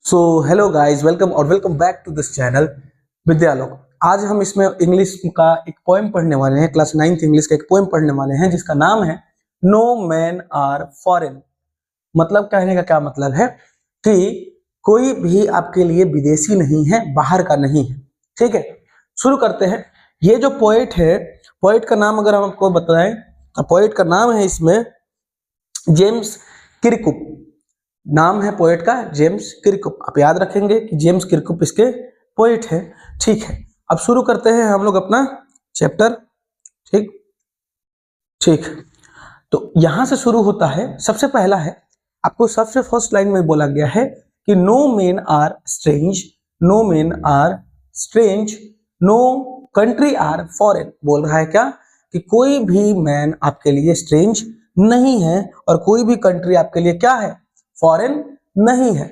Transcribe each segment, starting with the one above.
So hello guys, welcome back to this channel Vidyalok. आज हम इसमें इंग्लिश का एक पोएम पढ़ने वाले हैं। क्लास 9th इंग्लिश का एक पोएम पढ़ने वाले हैं जिसका नाम है नो मैन आर फॉरेन। मतलब कहने का क्या मतलब है कि कोई भी आपके लिए विदेशी नहीं है, बाहर का नहीं है। ठीक है, शुरू करते हैं। ये जो पोएट है, पोएट का नाम अगर हम आपको बताएं तो पोएट का नाम है इसमें जेम्स किरकुप। नाम है पोएट का जेम्स किरकुप। आप याद रखेंगे कि जेम्स किरकुप इसके पोएट है। ठीक है, अब शुरू करते हैं हम लोग अपना चैप्टर। ठीक ठीक, तो यहां से शुरू होता है। सबसे पहला है, आपको सबसे फर्स्ट लाइन में बोला गया है कि no men are strange, no men are strange, no country are foreign. बोल रहा है क्या कि कोई भी मैन आपके लिए स्ट्रेंज नहीं है और कोई भी कंट्री आपके लिए क्या है, फॉरेन नहीं है।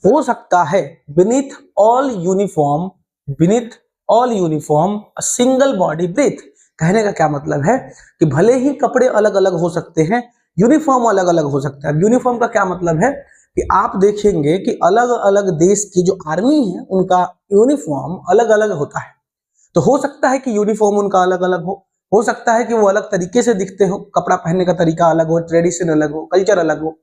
हो सकता है beneath all uniform, beneath all uniform a single body breathe. कहने का क्या मतलब है कि भले ही कपड़े अलग अलग हो सकते हैं, यूनिफॉर्म अलग अलग हो सकता है। यूनिफॉर्म का क्या मतलब है कि आप देखेंगे कि अलग अलग देश की जो आर्मी है उनका यूनिफॉर्म अलग अलग होता है। तो हो सकता है कि यूनिफॉर्म उनका अलग अलग हो सकता है कि वो अलग तरीके से दिखते हो, कपड़ा पहनने का तरीका अलग हो, ट्रेडिशन अलग हो, कल्चर अलग हो,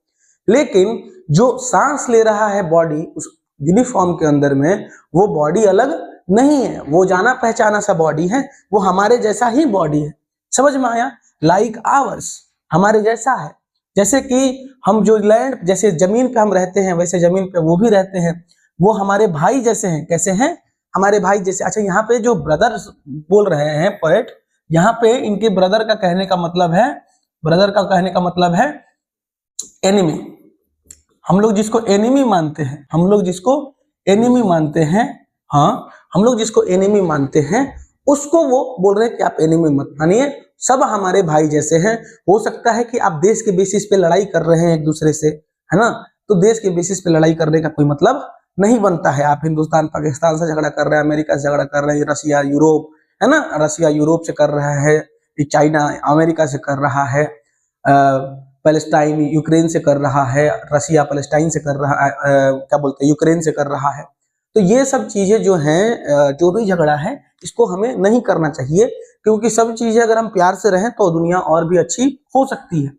लेकिन जो सांस ले रहा है बॉडी उस यूनिफॉर्म के अंदर में, वो बॉडी अलग नहीं है, वो जाना पहचाना सा बॉडी है, वो हमारे जैसा ही बॉडी है। समझ में आया? लाइक आवर्स, हमारे जैसा है। जैसे कि हम जो लैंड, जैसे जमीन पे हम रहते हैं वैसे जमीन पे वो भी रहते हैं। वो हमारे भाई जैसे हैं। कैसे हैं? हमारे भाई जैसे। अच्छा, यहाँ पे जो ब्रदर्स बोल रहे हैं पोएट, यहाँ पे इनके ब्रदर का कहने का मतलब है, ब्रदर का कहने का मतलब है एनिमी। हम लोग जिसको एनिमी मानते हैं, हम लोग जिसको एनिमी मानते हैं, हाँ, हम लोग जिसको एनिमी मानते हैं उसको वो बोल रहे हैं कि आप एनिमी मत मानिए, सब हमारे भाई जैसे हैं। हो सकता है कि आप देश के बेसिस पे लड़ाई कर रहे हैं एक दूसरे से, है ना, तो देश के बेसिस पे लड़ाई करने का कोई मतलब नहीं बनता है। आप हिंदुस्तान पाकिस्तान से झगड़ा कर रहे हैं, अमेरिका से झगड़ा कर रहे हैं, रसिया यूरोप, है ना, रसिया यूरोप से कर रहा है, चाइना अमेरिका से कर रहा है, पैलेस्टाइन यूक्रेन से कर रहा है, रसिया पैलेस्टाइन से कर रहा है, क्या बोलते हैं, यूक्रेन से कर रहा है। तो ये सब चीजें जो हैं, जो भी झगड़ा है, इसको हमें नहीं करना चाहिए, क्योंकि सब चीजें अगर हम प्यार से रहें तो दुनिया और भी अच्छी हो सकती है।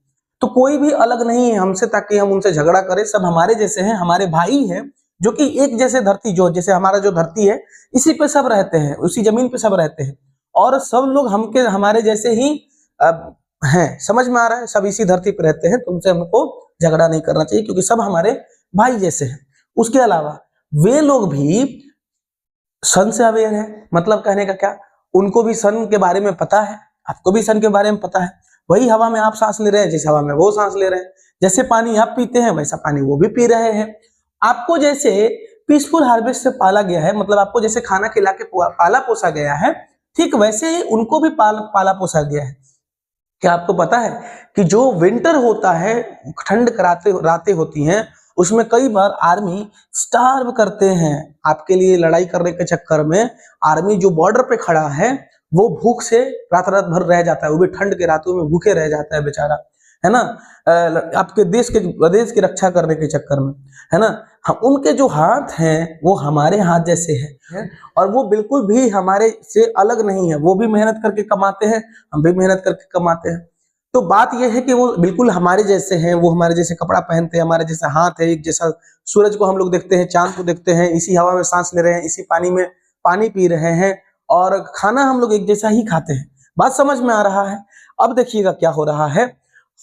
तो कोई भी अलग नहीं है हमसे ताकि हम उनसे झगड़ा करें। सब हमारे जैसे हैं, हमारे भाई हैं, जो कि एक जैसे धरती, जो जैसे हमारा जो धरती है, इसी पे सब रहते हैं, उसी जमीन पे सब रहते हैं, और सब लोग हमारे जैसे ही हैं। समझ में आ रहा है? सब इसी धरती पे रहते हैं, तो उनसे हमको झगड़ा नहीं करना चाहिए क्योंकि सब हमारे भाई जैसे हैं। उसके अलावा वे लोग भी सन से अवेयर है। मतलब कहने का क्या, उनको भी सन के बारे में पता है, आपको भी सन के बारे में पता है। वही हवा में आप सांस ले रहे हैं, जैसे हवा में वो सांस ले रहे हैं। जैसे पानी आप पीते हैं वैसा पानी वो भी पी रहे हैं। आपको जैसे पीसफुल हार्वेस्ट से पाला गया है, मतलब आपको जैसे खाना खिला के पाला पोसा गया है, ठीक वैसे ही उनको भी पाला पोसा गया है। क्या आपको पता है कि जो विंटर होता है, ठंड कराते रातें होती हैं, उसमें कई बार आर्मी स्टार्व करते हैं। आपके लिए लड़ाई करने के चक्कर में आर्मी जो बॉर्डर पे खड़ा है वो भूख से रात रात भर रह जाता है, वो भी ठंड के रातों में भूखे रह जाता है बेचारा, है ना, आपके देश के प्रदेश की रक्षा करने के चक्कर में, है ना। हम उनके जो हाथ हैं वो हमारे हाथ जैसे हैं और वो बिल्कुल भी हमारे से अलग नहीं है। वो भी मेहनत करके कमाते हैं, हम भी मेहनत करके कमाते हैं। तो बात यह है कि वो बिल्कुल हमारे जैसे हैं, वो हमारे जैसे कपड़ा पहनते हैं, हमारे जैसा हाथ है, एक जैसा सूरज को हम लोग देखते हैं, चांद को देखते हैं, इसी हवा में सांस ले रहे हैं, इसी पानी में पानी पी रहे हैं, और खाना हम लोग एक जैसा ही खाते हैं। बात समझ में आ रहा है? अब देखिएगा क्या हो रहा है।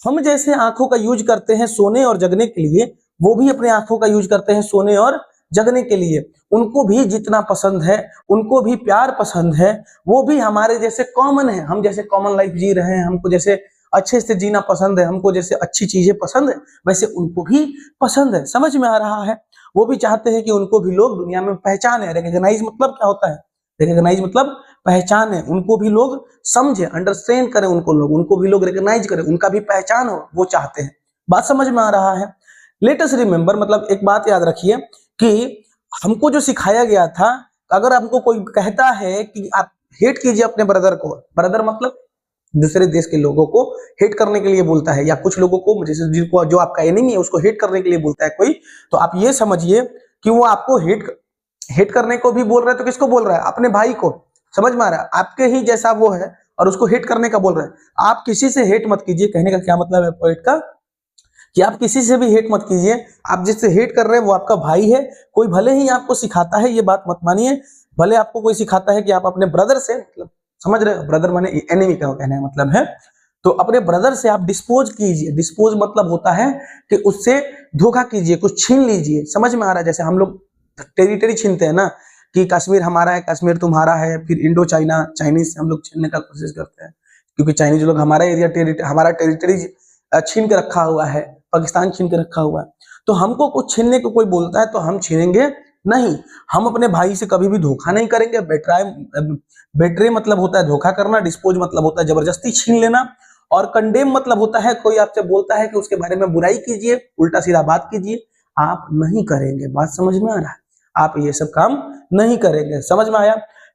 हम जैसे आंखों का यूज करते हैं सोने और जगने के लिए, वो भी अपने आंखों का यूज करते हैं सोने और जगने के लिए। उनको भी जितना पसंद है, उनको भी प्यार पसंद है, वो भी हमारे जैसे कॉमन है। हम जैसे कॉमन लाइफ जी रहे हैं, हमको जैसे अच्छे से जीना पसंद है, हमको जैसे अच्छी चीजें पसंद है, वैसे उनको भी पसंद है। समझ में आ रहा है? वो भी चाहते हैं कि उनको भी लोग दुनिया में पहचाने। रिकॉग्नाइज मतलब क्या होता है? रिकॉग्नाइज मतलब पहचान है। उनको भी लोग समझे, अंडरस्टैंड करें, उनको भी लोग रिकॉग्नाइज करें, उनका भी पहचान हो, वो चाहते हैं। बात समझ में आ रहा है? लेट अस रिमेंबर, मतलब एक बात याद रखिए कि हमको जो सिखाया गया था, अगर हमको कोई कहता है कि आप हेट कीजिए अपने ब्रदर को, ब्रदर मतलब दूसरे देश के लोगों को हेट करने के लिए बोलता है, या कुछ लोगों को जैसे जिनको जो आपका एनिमी है उसको हेट करने के लिए बोलता है कोई, तो आप ये समझिए कि वो आपको हेट करने को भी बोल रहा है, तो किसको बोल रहा है? अपने भाई को। समझ में आ रहा है? आपके ही जैसा वो है और उसको हेट करने का बोल रहा है। आप किसी से हेट मत कीजिए, कहने का क्या मतलब है पोएट का, कि आप किसी से भी हेट मत कीजिए। आप जिससे हेट कर रहे हैं वो आपका भाई है। कोई भले ही आपको सिखाता है, ये बात मत मानिए, भले आपको कोई सिखाता है कि आप अपने ब्रदर से, मतलब समझ रहे हो, ब्रदर माने एनिमी का कहने का मतलब है, तो अपने ब्रदर से आप डिस्पोज कीजिए। डिस्पोज मतलब होता है कि उससे धोखा कीजिए, कुछ छीन लीजिए। समझ में आ रहा है? जैसे हम लोग टेरिटरी छीनते हैं ना, कि कश्मीर हमारा है, कश्मीर तुम्हारा है, फिर इंडो चाइना, चाइनीज से हम लोग छीनने का कोशिश करते हैं, क्योंकि चाइनीज लोग हमारा एरिया हमारा टेरिटरी छीन के रखा हुआ है, पाकिस्तान छीन के रखा हुआ है। तो हमको कुछ छीनने को कोई बोलता है तो हम छीनेंगे नहीं। हम अपने भाई से कभी भी धोखा नहीं करेंगे। बेट्रे मतलब होता है धोखा करना, डिस्पोज मतलब होता है जबरदस्ती छीन लेना, और कंडेम मतलब होता है कोई आपसे बोलता है कि उसके बारे में बुराई कीजिए, उल्टा सीधा बात कीजिए, आप नहीं करेंगे। बात समझ में आ रहा है? आप ये सब काम नहीं करेंगे। समझ में आया?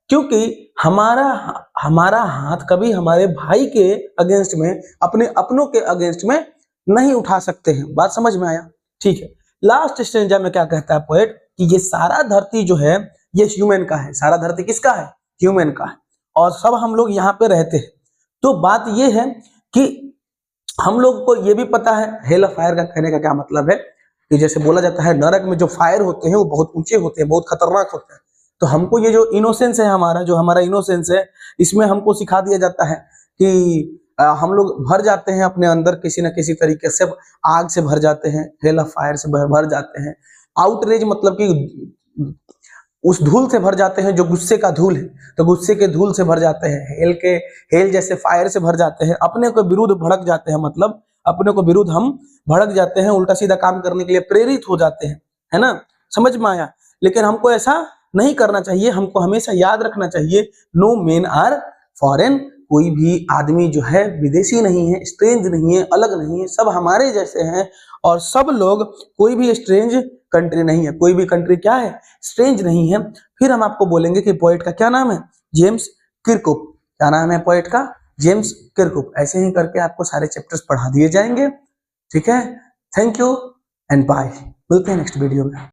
क्योंकि हमारा हाथ कभी हमारे भाई के अगेंस्ट में, अपने अपनों के अगेंस्ट में नहीं उठा सकते हैं। बात समझ में आया? ठीक है। लास्ट स्टेंजा में क्या कहता है पोएट, कि ये सारा धरती जो है ये ह्यूमन का है। सारा धरती किसका है? ह्यूमन का है, और सब हम लोग यहाँ पे रहते हैं। तो बात ये है कि हम लोग को ये भी पता है, हेल ऑफ फायर का कहने का क्या मतलब है, कि जैसे बोला जाता है नरक में जो फायर होते हैं वो बहुत ऊंचे होते हैं, बहुत खतरनाक होते हैं। तो हमको ये जो इनोसेंस है हमारा, जो हमारा इनोसेंस है, इसमें हमको सिखा दिया जाता है कि हम लोग भर जाते हैं अपने अंदर किसी न किसी तरीके से, आग से भर जाते हैं, हेल ऑफ फायर से भर जाते हैं। आउटरेज मतलब कि उस धूल से भर जाते हैं जो गुस्से का धूल है, तो गुस्से के धूल से भर जाते हैं। हेल जैसे फायर से भर जाते हैं, अपने को विरुद्ध भड़क जाते हैं, मतलब अपने को विरुद्ध हम भड़क जाते हैं, उल्टा सीधा काम करने के लिए प्रेरित हो जाते हैं, है ना? समझ में आया? लेकिन हमको ऐसा नहीं करना चाहिए। हमको हमेशा याद रखना चाहिए, नो मेन आर फॉरेन। कोई भी आदमी जो है विदेशी नहीं है, स्ट्रेंज नहीं है, अलग नहीं है, सब हमारे जैसे हैं। और सब लोग, कोई भी स्ट्रेंज कंट्री नहीं है, कोई भी कंट्री क्या है? स्ट्रेंज नहीं है। फिर हम आपको बोलेंगे कि पोएट का क्या नाम है? जेम्स किरकुप। क्या नाम है पोएट का? जेम्स किरकुप। ऐसे ही करके आपको सारे चैप्टर्स पढ़ा दिए जाएंगे। ठीक है? Thank you and bye. मिलते हैं नेक्स्ट वीडियो में।